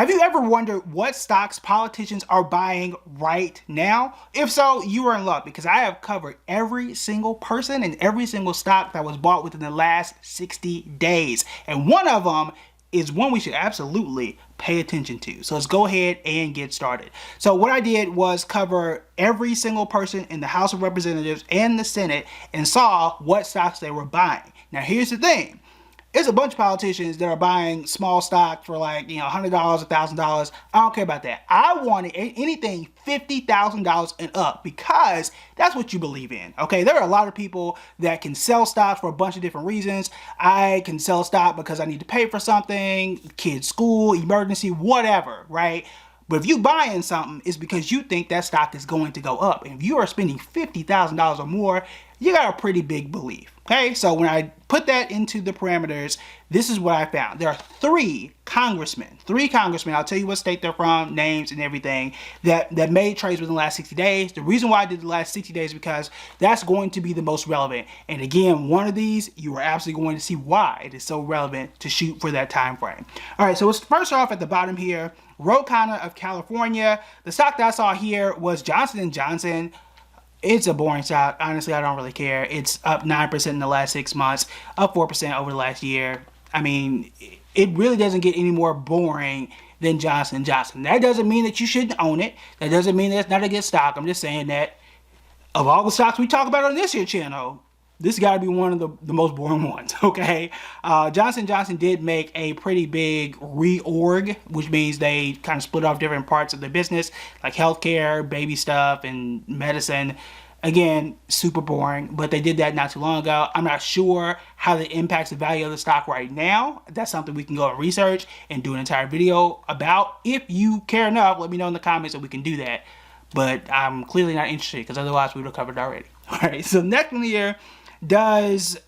Have you ever wondered what stocks politicians are buying right now? If so, you are in luck because I have covered every single person and every single stock that was bought within the last 60 days. And one of them is one we should absolutely pay attention to. So let's go ahead and get started. So what I did was cover every single person in the House of Representatives and the Senate and saw what stocks they were buying. Now here's the thing. There's a bunch of politicians that are buying small stocks for like, $100, $1,000. I don't care about that. I wanted anything $50,000 and up because that's what you believe in. Okay, there are a lot of people that can sell stocks for a bunch of different reasons. I can sell stock because I need to pay for something, kids' school, emergency, whatever, right? But if you buying something, it's because you think that stock is going to go up. And if you are spending $50,000 or more, you got a pretty big belief. Okay, so when I put that into the parameters, this is what I found. There are three congressmen, I'll tell you what state they're from, names and everything, that made trades within the last 60 days. The reason why I did the last 60 days is because that's going to be the most relevant. And again, one of these, you are absolutely going to see why it is so relevant to shoot for that time frame. All right, so let's first off at the bottom here, Ro Khanna of California. The stock that I saw here was Johnson & Johnson. It's a boring stock. Honestly, I don't really care. It's up 9% in the last 6 months, up 4% over the last year. I mean, it really doesn't get any more boring than Johnson & Johnson. That doesn't mean that you shouldn't own it. That doesn't mean that it's not a good stock. I'm just saying that of all the stocks we talk about on this here channel, this got to be one of the most boring ones, okay? Johnson & Johnson did make a pretty big reorg, which means they kind of split off different parts of the business, like healthcare, baby stuff, and medicine. Again, super boring, but they did that not too long ago. I'm not sure how that impacts the value of the stock right now. That's something we can go and research and do an entire video about. If you care enough, let me know in the comments so we can do that. But I'm clearly not interested because otherwise we would have covered it already. All right, so next one here does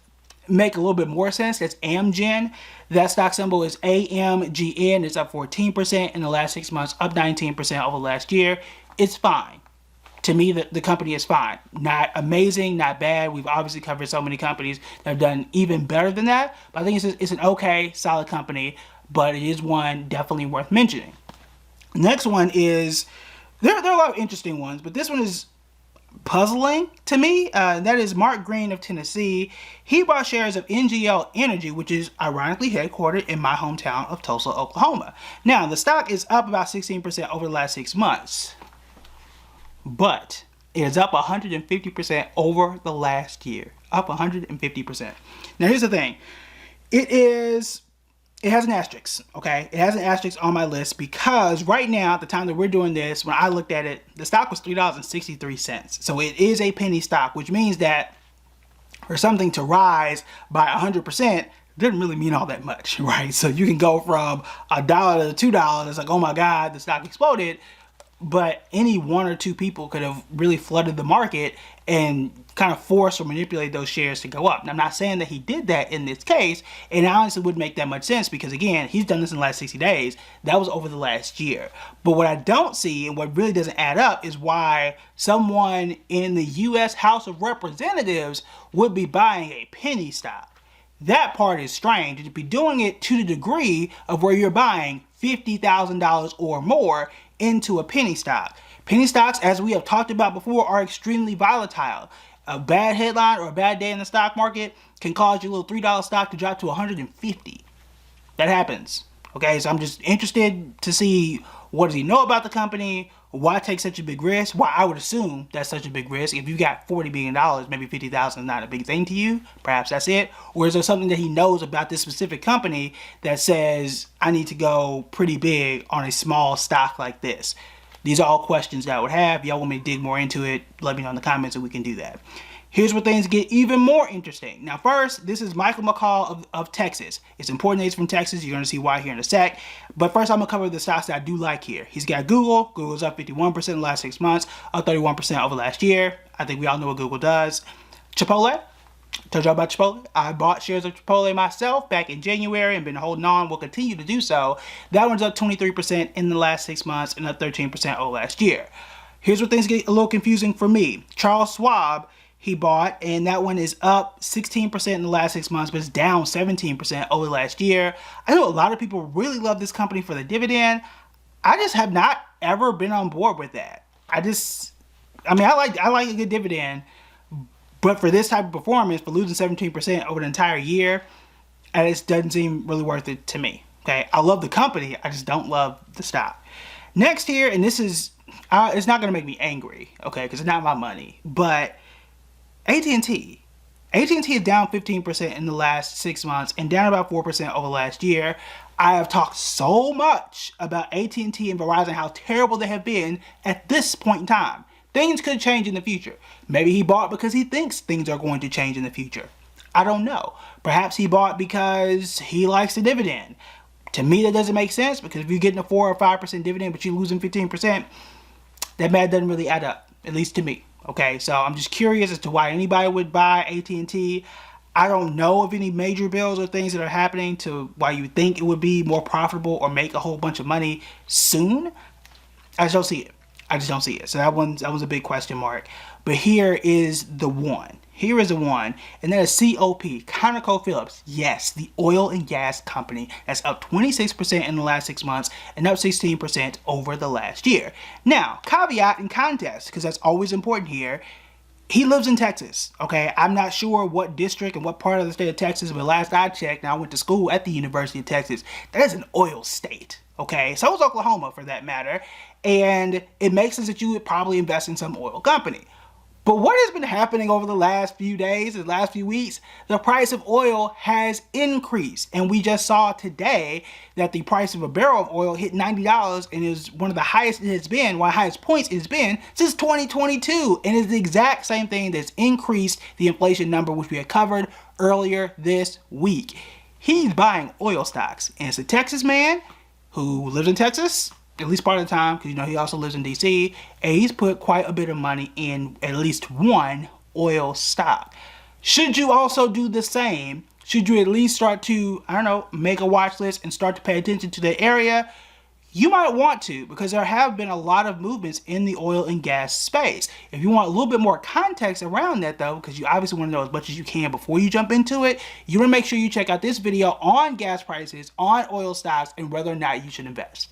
make a little bit more sense. That's Amgen. That stock symbol is AMGN. It's up 14% in the last 6 months, up 19% over last year. It's fine. To me, the company is fine. Not amazing, not bad. We've obviously covered so many companies that have done even better than that. But I think it's an okay, solid company, but it is one definitely worth mentioning. Next one is, there are a lot of interesting ones, but this one is puzzling to me. That is Mark Green of Tennessee. He bought shares of NGL Energy, which is ironically headquartered in my hometown of Tulsa, Oklahoma. Now, the stock is up about 16% over the last 6 months, but it is up 150% over the last year. Up 150%. Now, here's the thing. It has an asterisk, okay? It has an asterisk on my list because right now, at the time that we're doing this, when I looked at it, the stock was $3.63. So it is a penny stock, which means that for something to rise by 100% doesn't really mean all that much, right? So you can go from $1 to $2. It's like, oh my God, the stock exploded. But any one or two people could have really flooded the market and kind of forced or manipulate those shares to go up. Now, I'm not saying that he did that in this case, and it honestly wouldn't make that much sense because, again, he's done this in the last 60 days. That was over the last year. But what I don't see and what really doesn't add up is why someone in the U.S. House of Representatives would be buying a penny stock. That part is strange. To be doing it to the degree of where you're buying $50,000 or more into a penny stock. Penny stocks, as we have talked about before, are extremely volatile. A bad headline or a bad day in the stock market can cause your little $3 stock to drop to 150. That happens. Okay, so I'm just interested to see, what does he know about the company? Why take such a big risk? Why I would assume that's such a big risk. If you got $40 billion, maybe $50,000 is not a big thing to you. Perhaps that's it. Or is there something that he knows about this specific company that says, I need to go pretty big on a small stock like this? These are all questions that I would have. Y'all want me to dig more into it, let me know in the comments and we can do that. Here's where things get even more interesting. Now first, this is Michael McCall of Texas. It's important that he's from Texas. You're going to see why here in a sec. But first, I'm going to cover the stocks that I do like here. He's got Google. Google's up 51% in the last 6 months, up 31% over last year. I think we all know what Google does. Chipotle. Told y'all about Chipotle. I bought shares of Chipotle myself back in January and been holding on. Will continue to do so. That one's up 23% in the last 6 months and up 13% over last year. Here's where things get a little confusing for me. Charles Schwab. he bought, and that one is up 16% in the last 6 months, but it's down 17% over last year. I know a lot of people really love this company for the dividend. I just have not ever been on board with that. I like a good dividend, but for this type of performance, for losing 17% over the entire year, it just doesn't seem really worth it to me. Okay, I love the company, I just don't love the stock. Next here, and this is, it's not gonna make me angry, okay, because it's not my money, but AT&T. AT&T is down 15% in the last 6 months and down about 4% over last year. I have talked so much about AT&T and Verizon, how terrible they have been at this point in time. Things could change in the future. Maybe he bought because he thinks things are going to change in the future. I don't know. Perhaps he bought because he likes the dividend. To me, that doesn't make sense, because if you're getting a 4 or 5% dividend but you're losing 15%, that math doesn't really add up, at least to me. Okay, so I'm just curious as to why anybody would buy AT&T. I don't know of any major bills or things that are happening to why you think it would be more profitable or make a whole bunch of money soon. I just don't see it. I just don't see it. So that was a big question mark. But here is the one. Here is the one, and that is COP, ConocoPhillips. Yes, the oil and gas company that's up 26% in the last 6 months and up 16% over the last year. Now, caveat and context, because that's always important here. He lives in Texas, okay? I'm not sure what district and what part of the state of Texas, but last I checked, and I went to school at the University of Texas, that is an oil state, okay? So is Oklahoma, for that matter, and it makes sense that you would probably invest in some oil company. But what has been happening over the last few days, the last few weeks, the price of oil has increased. And we just saw today that the price of a barrel of oil hit $90 and is one of the highest it has been, one of the highest points it has been since 2022. And it's the exact same thing that's increased the inflation number, which we had covered earlier this week. He's buying oil stocks, and it's a Texas man who lives in Texas, at least part of the time, because he also lives in DC, and he's put quite a bit of money in at least one oil stock. Should you also do the same? Should you at least start to, make a watch list and start to pay attention to the area? You might want to, because there have been a lot of movements in the oil and gas space. If you want a little bit more context around that, though, because you obviously want to know as much as you can before you jump into it, you want to make sure you check out this video on gas prices, on oil stocks, and whether or not you should invest.